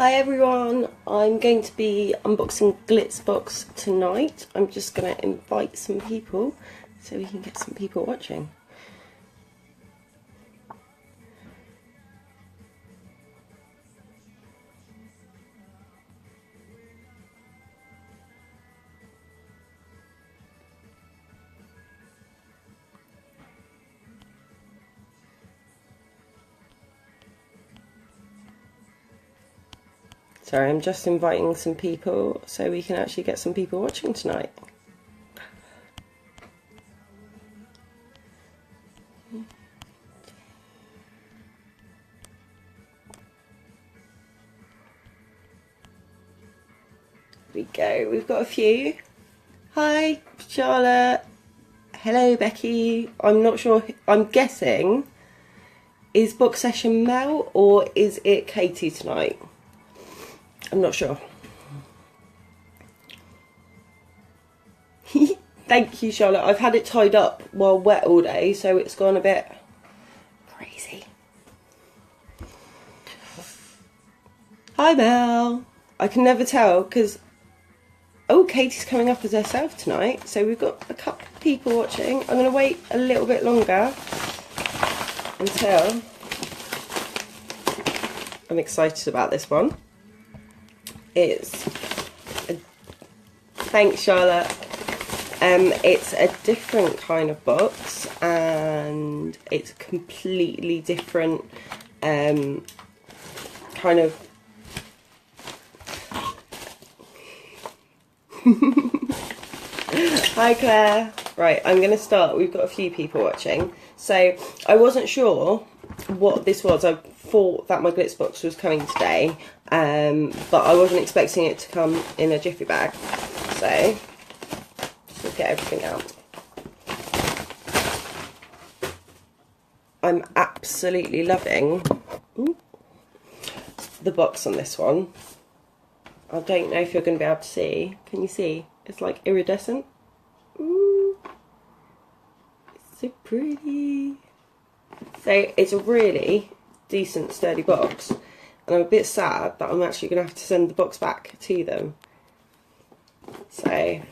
Hi everyone, I'm going to be unboxing GlitzBox tonight. I'm just going to invite some people so we can get some people watching. Sorry, I'm just inviting some people so we can actually get some people watching tonight. Here we go, we've got a few. Hi, Charlotte. Hello, Becky. I'm not sure, I'm guessing, is BoXession Mel or is it Katie tonight? I'm not sure. Thank you, Charlotte. I've had it tied up while wet all day, so it's gone a bit crazy. Hi, Mel. I can never tell because, oh, Katie's coming up as herself tonight, so we've got a couple of people watching. I'm going to wait a little bit longer until I'm excited about this one. Thanks, Charlotte. It's a different kind of box and it's a completely different kind of Hi Claire. Right, I'm going to start. We've got a few people watching. So I wasn't sure what this was. I thought that my GlitzBox was coming today, but I wasn't expecting it to come in a jiffy bag. So we'll get everything out. I'm absolutely loving the box on this one. I don't know if you're going to be able to see. Can you see? It's like iridescent. Ooh, it's so pretty. So it's a really decent sturdy box, and I'm a bit sad that I'm actually going to have to send the box back to them. So I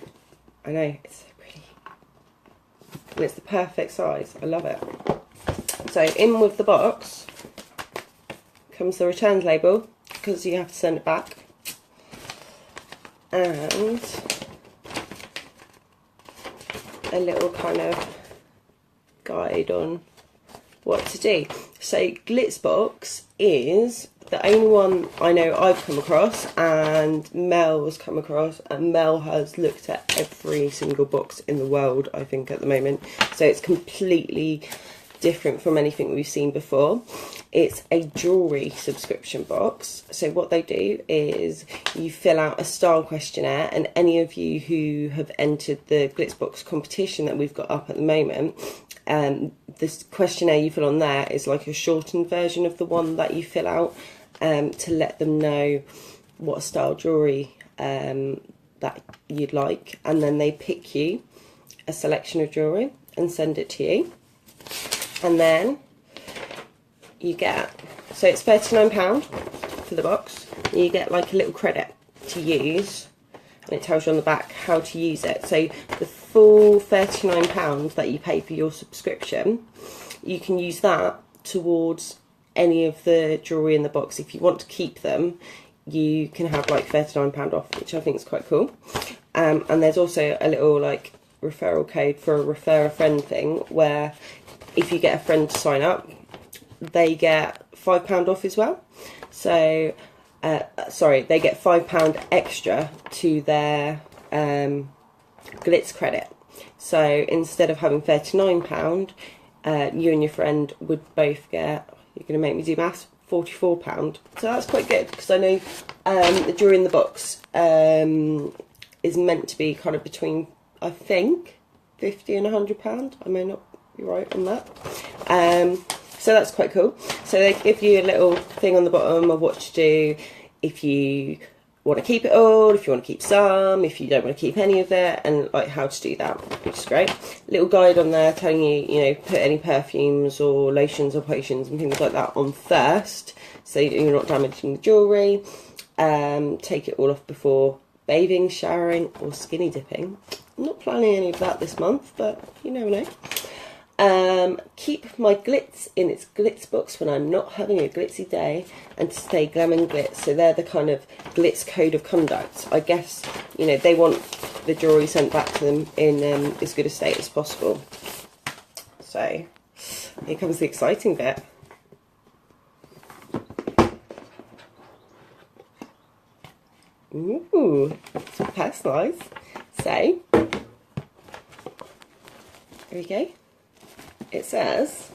know, it's so pretty and it's the perfect size. I love it. So in with the box comes the returns label because you have to send it back, and a little kind of guide on what to do. So GlitzBox is the only one I know I've come across, and Mel has come across, and Mel has looked at every single box in the world, I think, at the moment. So it's completely different from anything we've seen before. It's a jewellery subscription box. So what they do is you fill out a style questionnaire, and any of you who have entered the GlitzBox competition that we've got up at the moment, this questionnaire you fill on there is like a shortened version of the one that you fill out to let them know what style jewellery that you'd like, and then they pick you a selection of jewellery and send it to you. And then you get, so it's £39 for the box. You get like a little credit to use, and it tells you on the back how to use it. So the full £39 that you pay for your subscription, you can use that towards any of the jewellery in the box. If you want to keep them, you can have like £39 off, which I think is quite cool. And there's also a little like referral code for a refer a friend thing, where if you get a friend to sign up, they get £5 off as well. So sorry, they get £5 extra to their Glitz credit. So instead of having £39, you and your friend would both get, you're going to make me do maths, £44. So that's quite good, because I know the jewellery in the box is meant to be kind of between, I think, £50 and £100. I may not be right on that. So that's quite cool. So they give you a little thing on the bottom of what to do if you want to keep it all, if you want to keep some, if you don't want to keep any of it, and like how to do that, which is great. Little guide on there telling you, you know, put any perfumes or lotions or potions and things like that on first, so you're not damaging the jewellery. take it all off before bathing, showering or skinny dipping. I'm not planning any of that this month, but you never know. Keep my glitz in its GlitzBox when I'm not having a glitzy day, and to stay glam and glitz. So they're the kind of glitz code of conduct. I guess, you know, they want the jewellery sent back to them in as good a state as possible. So here comes the exciting bit. Ooh, it's personalised. So, there we go. It says,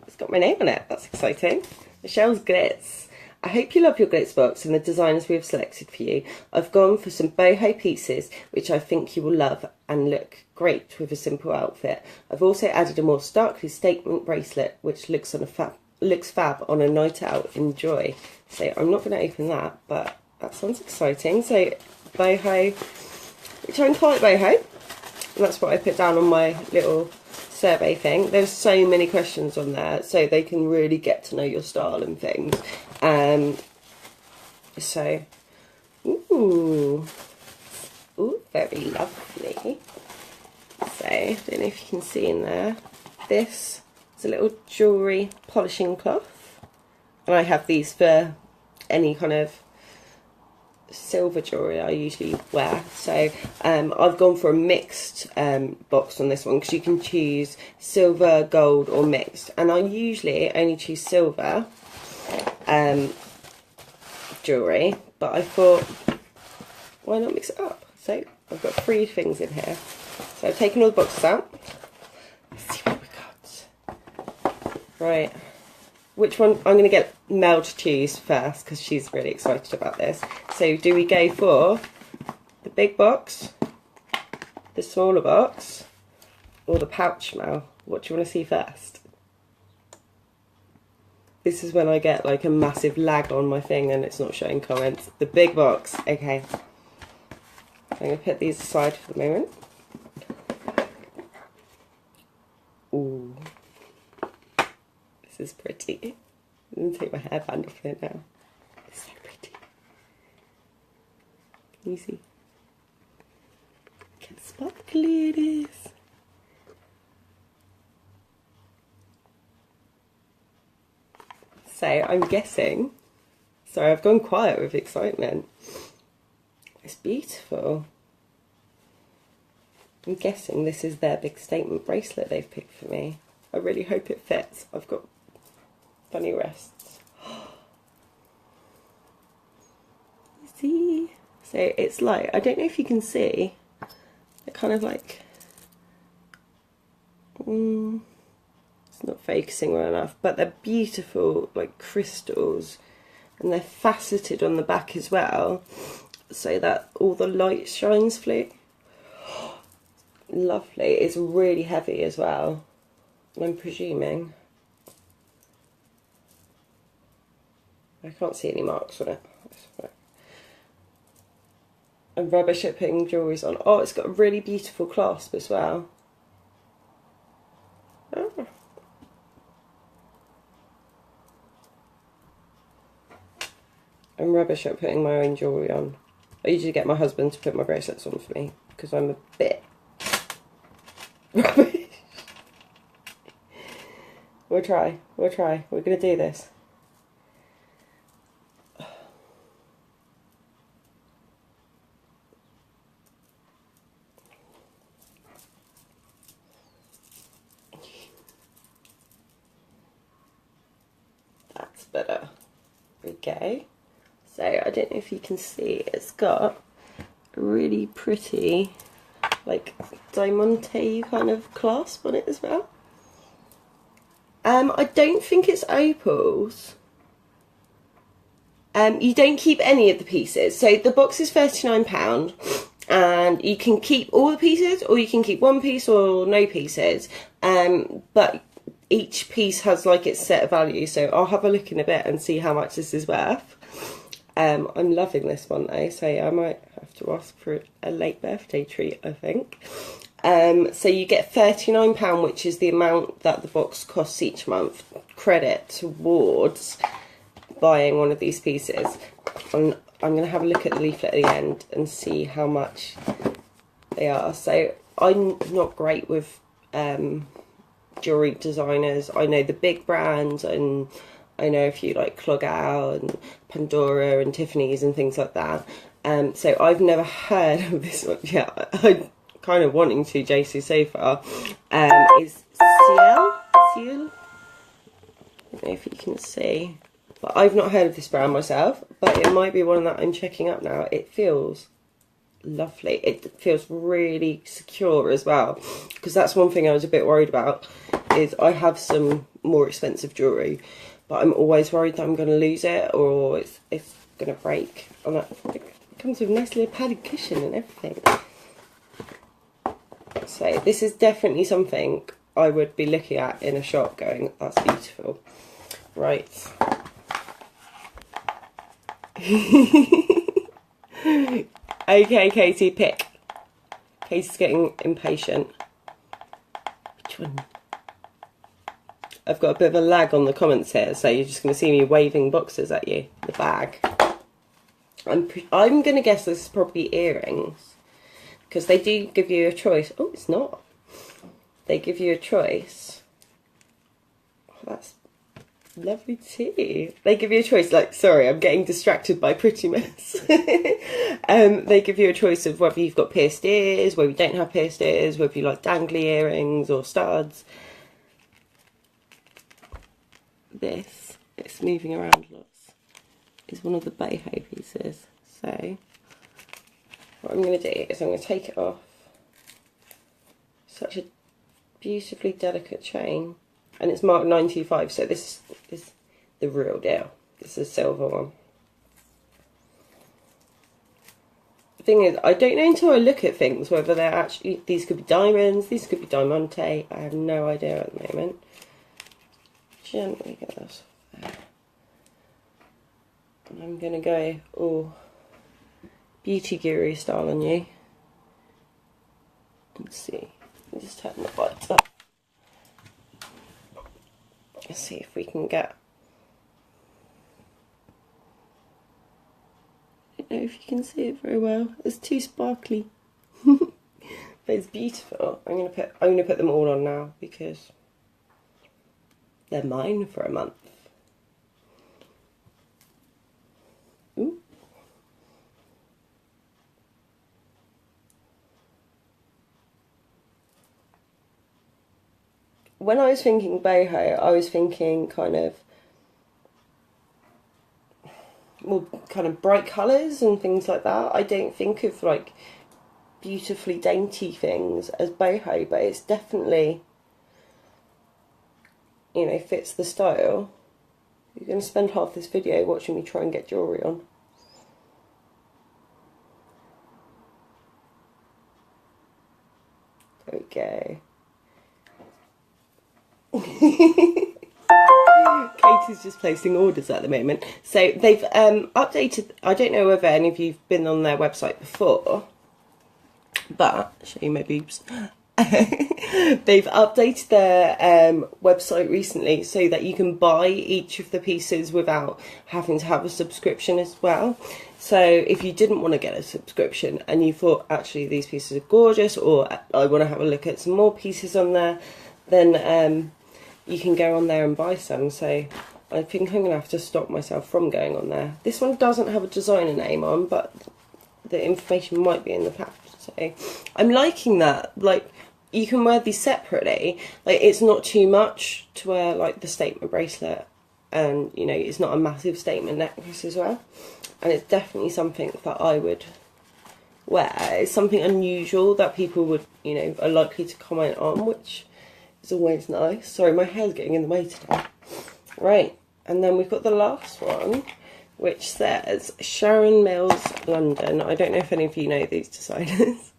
it's got my name on it. That's exciting. Michelle's Glitz. I hope you love your GlitzBox and the designers we have selected for you. I've gone for some boho pieces, which I think you will love and look great with a simple outfit. I've also added a more starkly statement bracelet, which looks fab on a night out. Enjoy. So I'm not going to open that, but that sounds exciting. So boho, which I'm quite boho, and that's what I put down on my little survey thing. There's so many questions on there, so they can really get to know your style and things. So, ooh, very lovely. So, I don't know if you can see in there. This is a little jewellery polishing cloth, and I have these for any kind of silver jewellery I usually wear. So I've gone for a mixed box on this one, because you can choose silver, gold or mixed, and I usually only choose silver jewellery, but I thought, why not mix it up? So I've got 3 things in here. So I've taken all the boxes out. Let's see what we got. Right, which one? I'm going to get Mel to choose first, because she's really excited about this. So do we go for the big box, the smaller box, or the pouch, Mel? What do you want to see first? This is when I get like a massive lag on my thing and it's not showing comments. The big box. Okay. I'm going to put these aside for the moment. Ooh. This is pretty. I'm going to take my hairband off it now. It's so pretty. Can you see? Look how sparkly it is. So I'm guessing, sorry, I've gone quiet with excitement. It's beautiful. I'm guessing this is their big statement bracelet they've picked for me. I really hope it fits. I've got funny wrists. You see? So it's like, I don't know if you can see, they're kind of like, it's not focusing well enough, but they're beautiful, like crystals, and they're faceted on the back as well, so that all the light shines through. Lovely. It's really heavy as well, I'm presuming. I can't see any marks on it. And rubber shipping jewellery's on. Oh, it's got a really beautiful clasp as well. Oh. I'm rubbish at putting my own jewellery on. I usually get my husband to put my bracelets on for me, because I'm a bit rubbish. We'll try. We're going to do this. That's better. There we go. So I don't know if you can see, it's got a really pretty, like, diamante kind of clasp on it as well. I don't think it's opals. You don't keep any of the pieces. So the box is £39, and you can keep all the pieces, or you can keep one piece or no pieces. But each piece has like its set of value. So I'll have a look in a bit and see how much this is worth. I'm loving this one though, so I might have to ask for a late birthday treat, I think. So you get £39, which is the amount that the box costs each month, credit towards buying one of these pieces. And I'm going to have a look at the leaflet at the end and see how much they are. So I'm not great with jewellery designers. I know the big brands, and I know a few like Clogau and Pandora and Tiffany's and things like that. So I've never heard of this one yet. I'm kind of wanting to, JC, so far. Is Ciel? I don't know if you can see. But I've not heard of this brand myself, but it might be one that I'm checking up now. It feels lovely. It feels really secure as well, because that's one thing I was a bit worried about, is I have some more expensive jewellery, but I'm always worried that I'm going to lose it or it's going to break. And it comes with a nice little padded cushion and everything. So this is definitely something I would be looking at in a shop going, that's beautiful. Right. Okay, Katie, pick. Katie's getting impatient. Which one? I've got a bit of a lag on the comments here, so you're just going to see me waving boxes at you. The bag. I'm going to guess this is probably earrings, because they do give you a choice. Oh, it's not. They give you a choice. Oh, that's lovely too. They give you a choice, like, sorry, I'm getting distracted by Pretty Mess. They give you a choice of whether you've got pierced ears, whether you don't have pierced ears, whether you like dangly earrings or studs. This, it's moving around lots, is one of the boho pieces. So what I'm going to do is I'm going to take it off. Such a beautifully delicate chain. And it's marked 925, so this is the real deal. This is a silver one. The thing is, I don't know until I look at things whether they're actually, these could be diamonds, these could be diamante. I have no idea at the moment. Gently get this off there. And I'm going to go all beauty guru style on you. Let's see. Let me just turn the lights up. Let's see if we can get... I don't know if you can see it very well. It's too sparkly. But it's beautiful. I'm gonna put them all on now because they're mine for a month. Ooh. When I was thinking boho, I was thinking kind of more kind of bright colours and things like that. I don't think of like beautifully dainty things as boho, but it's definitely, you know, fits the style. You're going to spend half this video watching me try and get jewellery on. There we go. Katie's just placing orders at the moment. So they've updated, I don't know whether any of you've been on their website before, but I'll show you my boobs. They've updated their website recently so that you can buy each of the pieces without having to have a subscription as well. So if you didn't want to get a subscription and you thought actually these pieces are gorgeous, or I want to have a look at some more pieces on there, then you can go on there and buy some. So I think I'm going to have to stop myself from going on there. This one doesn't have a designer name on, but the information might be in the pack. So I'm liking that. Like, you can wear these separately. Like, it's not too much to wear like the statement bracelet, and you know, it's not a massive statement necklace as well. And it's definitely something that I would wear. It's something unusual that people would, you know, are likely to comment on, which is always nice. Sorry, my hair's getting in the way today. Right, and then we've got the last one, which says Sharon Mills, London. I don't know if any of you know these designers.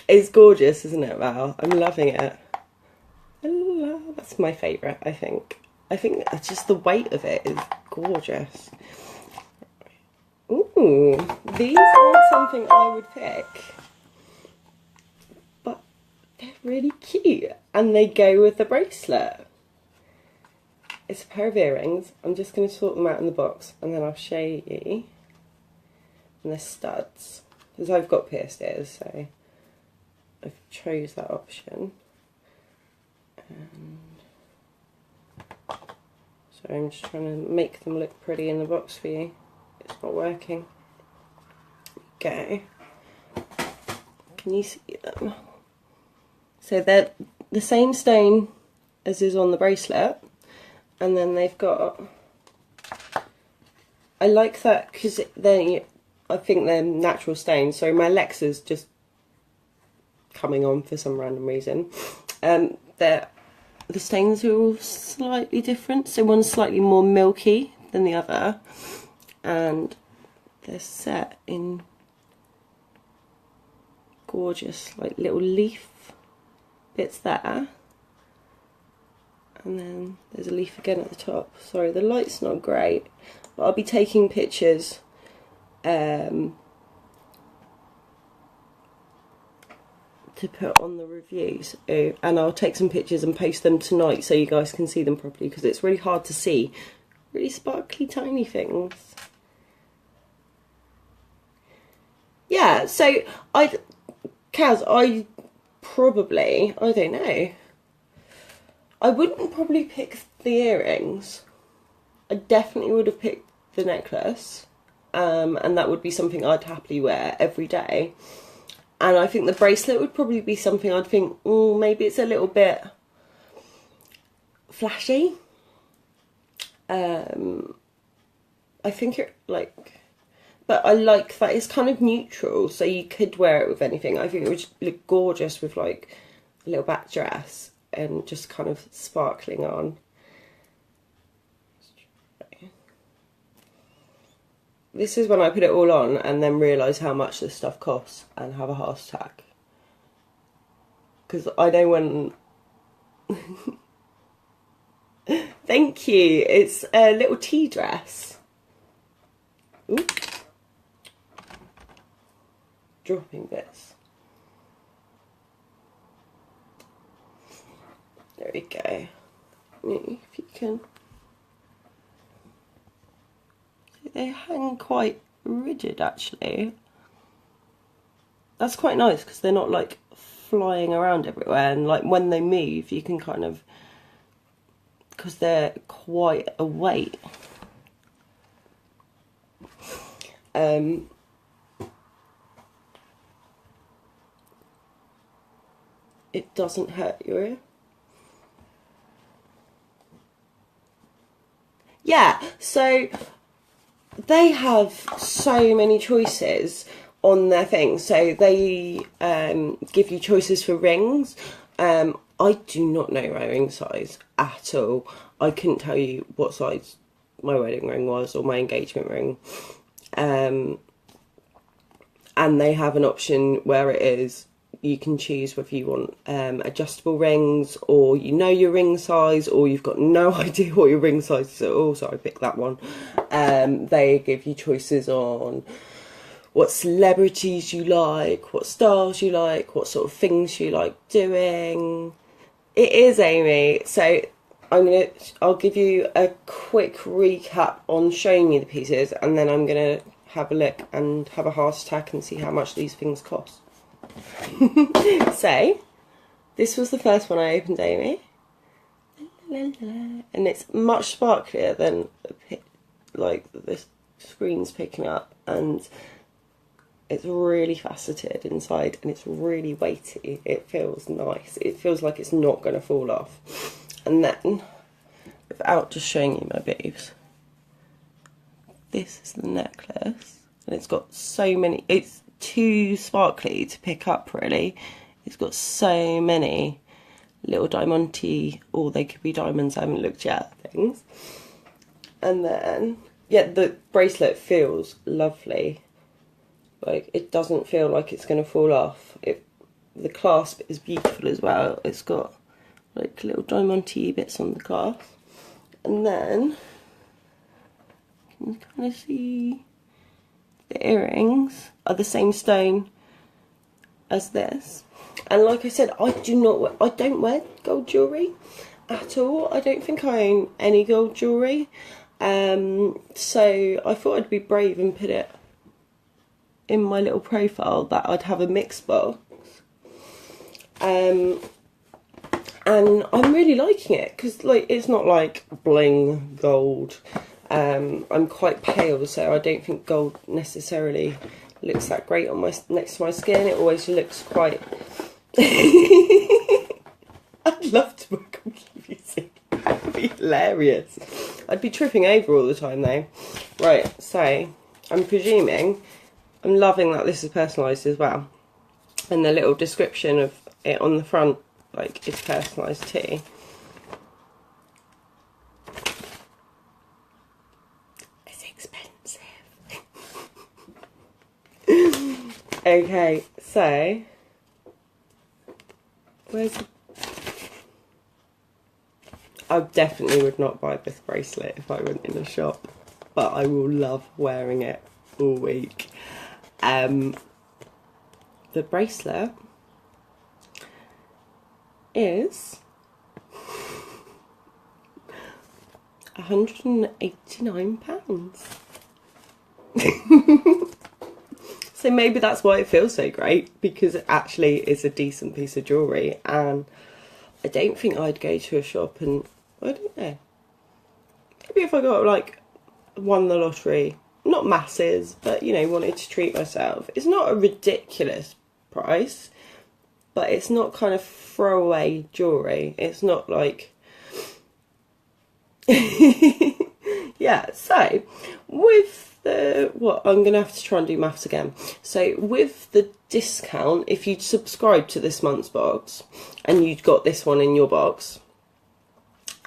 It's gorgeous, isn't it, Val? I'm loving it. That's my favourite, I think. I think just the weight of it is gorgeous. Ooh, these aren't something I would pick, but they're really cute, and they go with the bracelet. It's a pair of earrings. I'm just going to sort them out in the box, and then I'll show you. and they're studs. Because I've got pierced ears, so I've chose that option. And so I'm just trying to make them look pretty in the box for you. It's not working. Go. Can you see them? So they're the same stone as is on the bracelet, and then they've got, I like that because I think they're natural stones. So my Lexa's just coming on for some random reason. The stains are all slightly different, so one's slightly more milky than the other, and they're set in gorgeous like little leaf bits there, and then there's a leaf again at the top. Sorry, the light's not great, but I'll be taking pictures to put on the reviews, and I'll take some pictures and post them tonight so you guys can see them properly, because it's really hard to see really sparkly tiny things. Yeah, so Kaz, I don't know, I wouldn't probably pick the earrings. I definitely would have picked the necklace, and that would be something I'd happily wear every day. And I think the bracelet would probably be something I'd think, maybe it's a little bit flashy. I think it but I like that it's kind of neutral, so you could wear it with anything. I think it would look gorgeous with like a little back dress and just kind of sparkling on. This is when I put it all on and then realise how much this stuff costs and have a heart attack. Because I know when... Thank you. It's a little tea dress. Ooh. Dropping bits. There we go. If you can... They hang quite rigid actually. That's quite nice because they're not like flying around everywhere, and like when they move you can kind of, because they're quite a weight. It doesn't hurt your ear. Yeah, so they have so many choices on their thing. So they give you choices for rings. I do not know my ring size at all. I couldn't tell you what size my wedding ring was or my engagement ring. And they have an option where it is, you can choose whether you want adjustable rings, or you know your ring size, or you've got no idea what your ring size is at all, so I picked that one. They give you choices on what celebrities you like, what styles you like, what sort of things you like doing. It is Amy, so I'll give you a quick recap on showing you the pieces, and then I'm gonna have a look and have a heart attack and see how much these things cost. So, this was the first one I opened, Amy, and it's much sparklier than like the screen's picking up, and it's really faceted inside, and it's really weighty. It feels nice. It feels like it's not going to fall off. And then, without just showing you my boobs, this is the necklace, and it's got so many. It's too sparkly to pick up really. It's got so many little diamante, or they could be diamonds, I haven't looked yet, things. And then yeah, the bracelet feels lovely. Like, it doesn't feel like it's going to fall off. The clasp is beautiful as well. It's got like little diamante bits on the clasp, and then you can kind of see the earrings are the same stone as this. And like I said, I don't wear gold jewellery at all. I don't think I own any gold jewellery. So I thought I'd be brave and put it in my little profile that I'd have a mixed box. And I'm really liking it because, like, it's not like bling gold. I'm quite pale, so I don't think gold necessarily looks that great on my next to my skin. It always looks quite. I'd love to work on QVC. That would be hilarious. I'd be tripping over all the time though. Right, so I'm presuming, I'm loving that this is personalised as well, and the little description of it on the front, like, is personalised too. It's expensive. Okay, so where's I definitely would not buy this bracelet if I went in a shop, but I will love wearing it all week. The bracelet is £189. So maybe that's why it feels so great, because it actually is a decent piece of jewellery, and I don't think I'd go to a shop and, I don't know, maybe if I got, like, won the lottery, not masses, but, you know, wanted to treat myself. It's not a ridiculous price, but it's not kind of throwaway jewellery. It's not like... Yeah, so with the... What, I'm going to have to try and do maths again. So with the discount, if you'd subscribe to this month's box and you'd got this one in your box,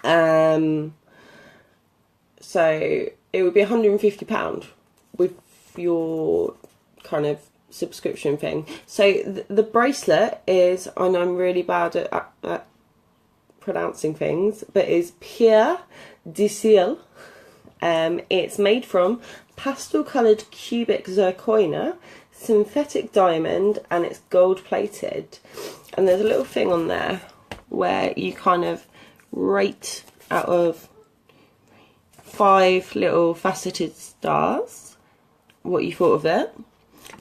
so it would be £150 with your kind of subscription thing. So the bracelet is, and I'm really bad at pronouncing things, but is Pierre de Ciel. It's made from pastel coloured cubic zirconia, synthetic diamond, and it's gold plated. And there's a little thing on there where you kind of rate out of 5 little faceted stars what you thought of it,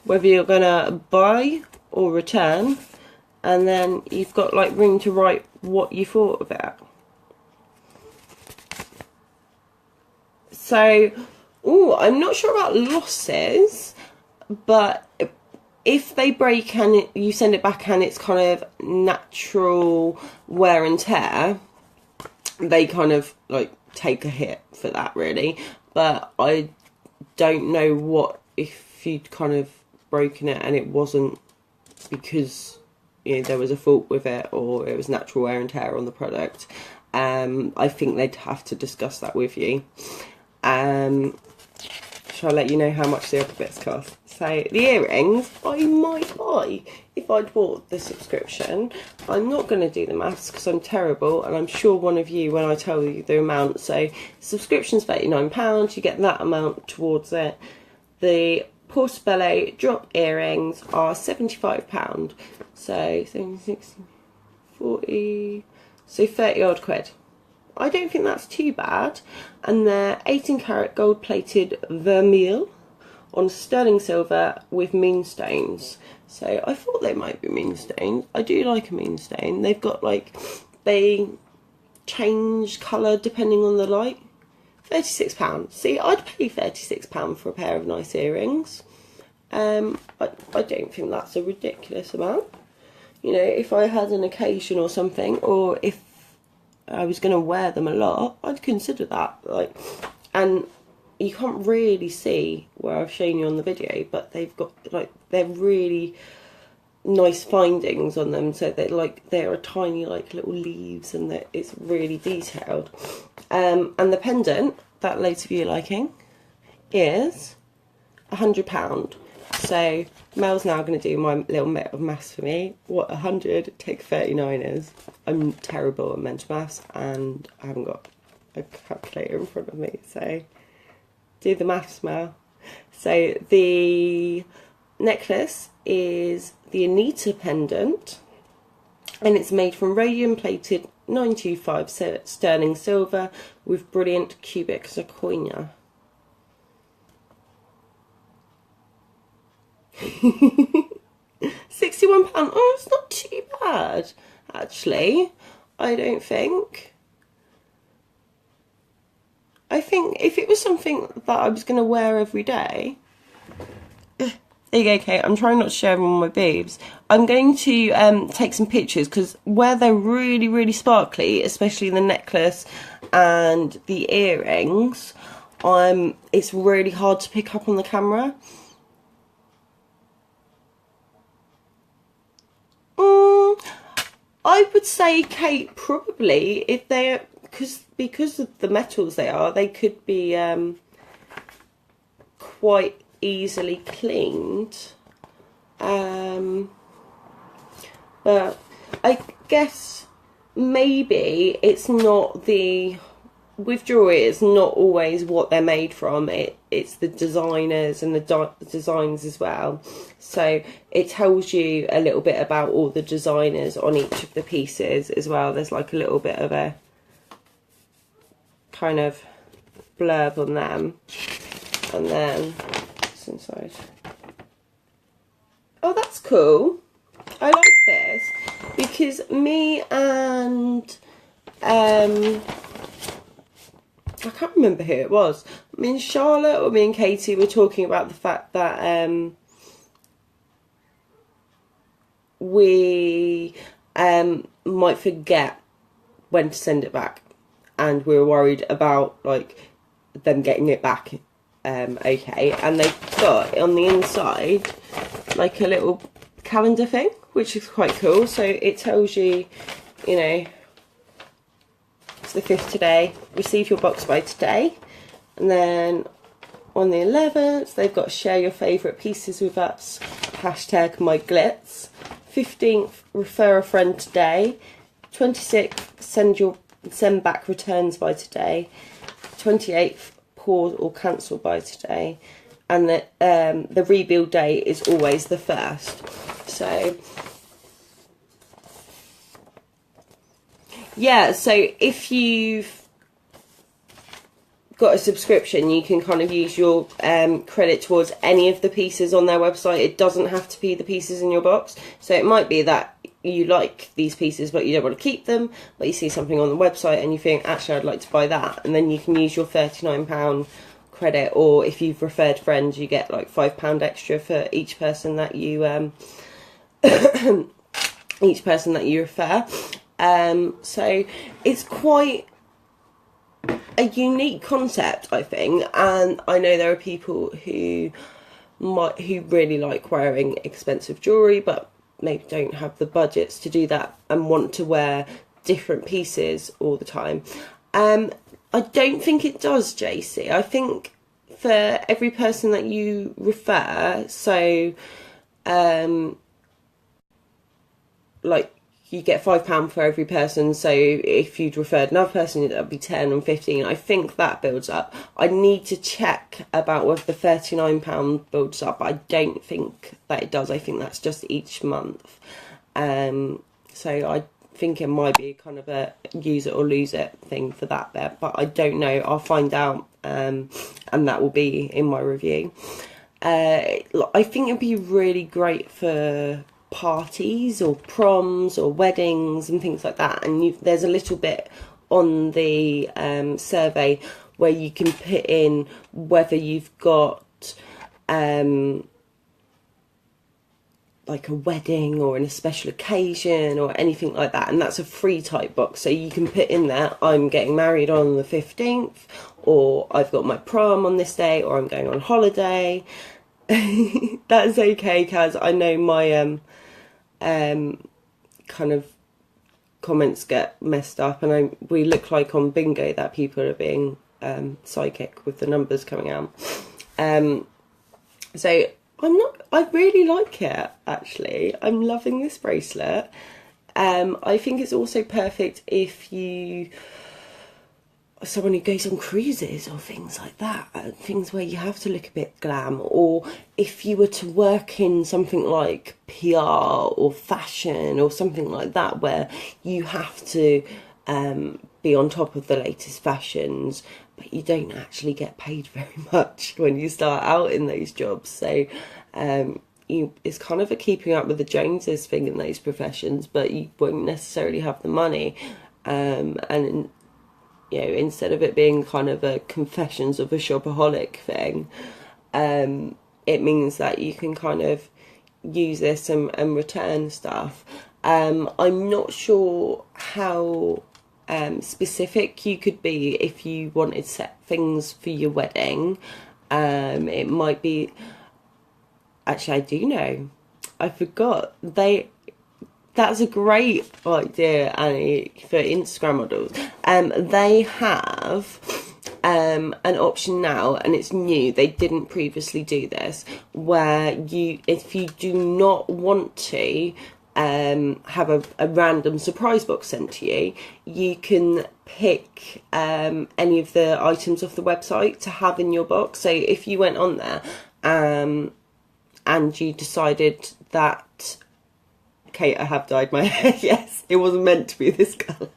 whether you're gonna buy or return, and then you've got like room to write what you thought of it. So, I'm not sure about losses, but if they break and you send it back and it's kind of natural wear and tear, they kind of like take a hit for that, really. But I don't know what if you'd kind of broken it and it wasn't because, you know, there was a fault with it or it was natural wear and tear on the product. I think they'd have to discuss that with you. Shall I let you know how much the other bits cost? So the earrings I might buy if I'd bought the subscription. I'm not going to do the maths because I'm terrible, and I'm sure one of you, when I tell you the amount, so subscription's £39, you get that amount towards it. The Portobello drop earrings are £75, so 60, 40, so 30 odd quid. I don't think that's too bad, and they're 18 karat gold plated vermeil on sterling silver with moonstones. So I thought they might be moonstones. I do like a moonstone. They've got like, they change colour depending on the light. £36. See, I'd pay £36 for a pair of nice earrings. I don't think that's a ridiculous amount. You know, if I had an occasion or something, or if I was going to wear them a lot, I'd consider that. Like, and you can't really see where I've shown you on the video, but they've got like, they're really nice findings on them. So they're like, there are tiny like little leaves, and it's really detailed. And the pendant that loads of you are liking is £100. So Mel's now going to do my little bit of maths for me. What 100 take 39 is. I'm terrible at mental maths and I haven't got a calculator in front of me, so do the maths, Mel. So the necklace is the Anita pendant, and it's made from radium plated 925 sterling silver with brilliant cubic zirconia. £61. Oh, it's not too bad, actually. I don't think. I think if it was something that I was going to wear every day... There you go, Kate. I'm trying not to show everyone my boobs. I'm going to take some pictures because where they're really, really sparkly, especially the necklace and the earrings, it's really hard to pick up on the camera. I would say, Kate, probably if they're because of the metals they could be quite easily cleaned. But I guess maybe it's not with jewellery, it's not always what they're made from. It's the designers and the designs as well. So it tells you a little bit about all the designers on each of the pieces as well. There's like a little bit of a kind of blurb on them. And then it's inside. Oh, that's cool. I like this because me and I can't remember who it was. Me and Charlotte or me and Katie were talking about the fact that we might forget when to send it back, and we were worried about like them getting it back okay. And they've got on the inside like a little calendar thing, which is quite cool. So it tells you, you know, it's the 5th today, receive your box by today. And then on the 11th, they've got share your favourite pieces with us, hashtag my glitz. 15th, refer a friend today. 26th, send back returns by today. 28th, pause or cancel by today. And the rebuild date is always the 1st. So yeah, so if you've got a subscription, you can kind of use your credit towards any of the pieces on their website. It doesn't have to be the pieces in your box. So it might be that you like these pieces but you don't want to keep them, but you see something on the website and you think, actually I'd like to buy that, and then you can use your £39 credit, or if you've referred friends you get like £5 extra for each person that you refer. So it's quite a unique concept, I think, and I know there are people who really like wearing expensive jewellery but maybe don't have the budgets to do that and want to wear different pieces all the time. I don't think it does, JC. I think for every person that you refer, so like you get £5 for every person, so if you'd referred another person that would be 10 and 15. I think that builds up. I need to check about whether the £39 builds up. I don't think that it does. I think that's just each month. So I think it might be kind of a use it or lose it thing for that bit, but I don't know. I'll find out, and that will be in my review. I think it'd be really great for parties or proms or weddings and things like that, and there's a little bit on the survey where you can put in whether you've got like a wedding or in a special occasion or anything like that, and that's a free type box, so you can put in there, I'm getting married on the 15th, or I've got my prom on this day, or I'm going on holiday. That's okay, Kaz. I know my kind of comments get messed up, and we look like on bingo that people are being psychic with the numbers coming out. So I really like it, actually. I'm loving this bracelet. I think it's also perfect if someone who goes on cruises or things like that, things where you have to look a bit glam, or if you were to work in something like PR or fashion or something like that where you have to be on top of the latest fashions, but you don't actually get paid very much when you start out in those jobs. So it's kind of a keeping up with the Joneses thing in those professions, but you won't necessarily have the money. And you know, instead of it being kind of a confessions of a shopaholic thing, it means that you can kind of use this and return stuff. I'm not sure how specific you could be if you wanted set things for your wedding. It might be, actually I do know, I forgot, that's a great idea, Annie, for Instagram models. They have an option now, and it's new, they didn't previously do this, where if you do not want to have a random surprise box sent to you, you can pick any of the items off the website to have in your box. So if you went on there and you decided that, Kate, I have dyed my hair, yes, it wasn't meant to be this colour.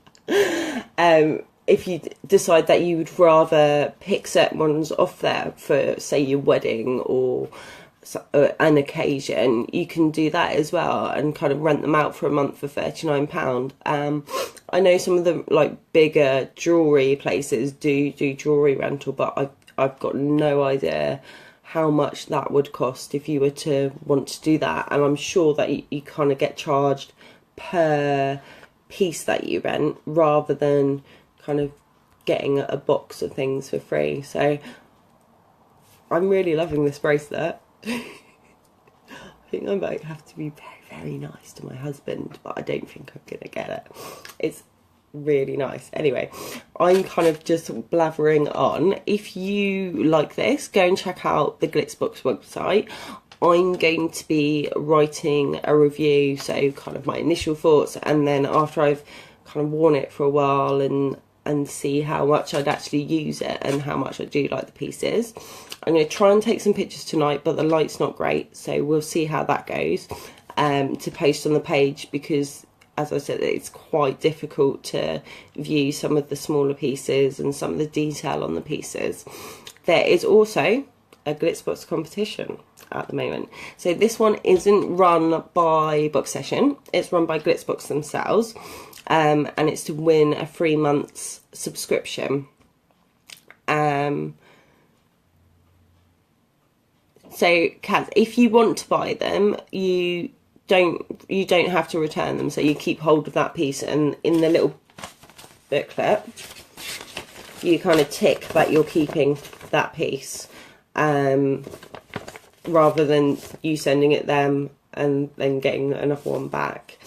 If you decide that you would rather pick certain ones off there for, say, your wedding or an occasion, you can do that as well and kind of rent them out for a month for £39. I know some of the like bigger jewellery places do jewellery rental, but I've got no idea how much that would cost if you were to want to do that. And I'm sure that you kind of get charged per piece that you rent rather than kind of getting a box of things for free. So I'm really loving this bracelet. I think I might have to be very, very nice to my husband, but I don't think I'm gonna get it. It's really nice. Anyway, I'm kind of just blathering on. If you like this, go and check out the GlitzBox website. I'm going to be writing a review, so kind of my initial thoughts, and then after I've kind of worn it for a while and see how much I'd actually use it and how much I do like the pieces. I'm going to try and take some pictures tonight, but the light's not great, so we'll see how that goes to post on the page, because as I said, it's quite difficult to view some of the smaller pieces and some of the detail on the pieces. There is also a GlitzBox competition at the moment. So this one isn't run by BoXession, it's run by GlitzBox themselves, and it's to win a 3 months subscription. So, Kaz, if you want to buy them, you don't have to return them. So you keep hold of that piece, and in the little booklet, you kind of tick that you're keeping that piece, rather than you sending it them and then getting another one back.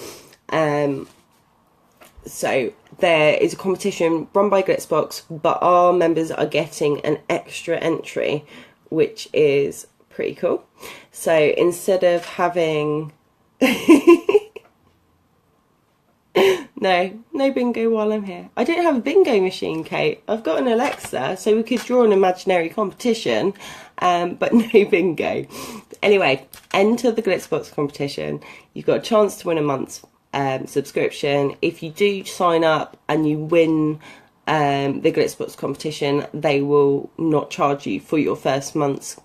So there is a competition run by GlitzBox, but our members are getting an extra entry, which is pretty cool. So instead of having no bingo while I'm here. I don't have a bingo machine, Kate. I've got an Alexa, so we could draw an imaginary competition, but no bingo. Anyway, enter the GlitzBox competition. You've got a chance to win a month's subscription. If you do sign up and you win the GlitzBox competition, they will not charge you for your first month's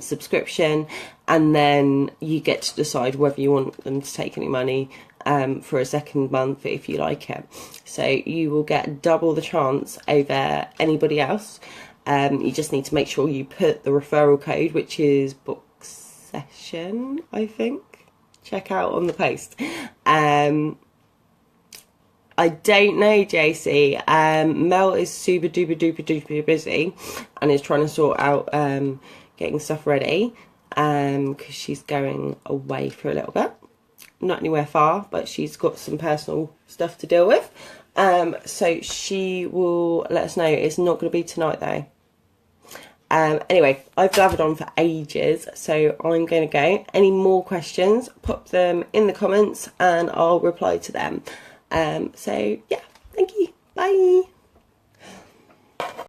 subscription, and then you get to decide whether you want them to take any money for a second month if you like it. So you will get double the chance over anybody else. You just need to make sure you put the referral code, which is BoXession, I think. Check out on the post. I don't know, JC. Mel is super duper busy and is trying to sort out getting stuff ready because she's going away for a little bit. Not anywhere far, but she's got some personal stuff to deal with. So she will let us know. It's not going to be tonight though. Anyway, I've blathered on for ages, so I'm going to go. Any more questions, pop them in the comments and I'll reply to them. So yeah, thank you. Bye.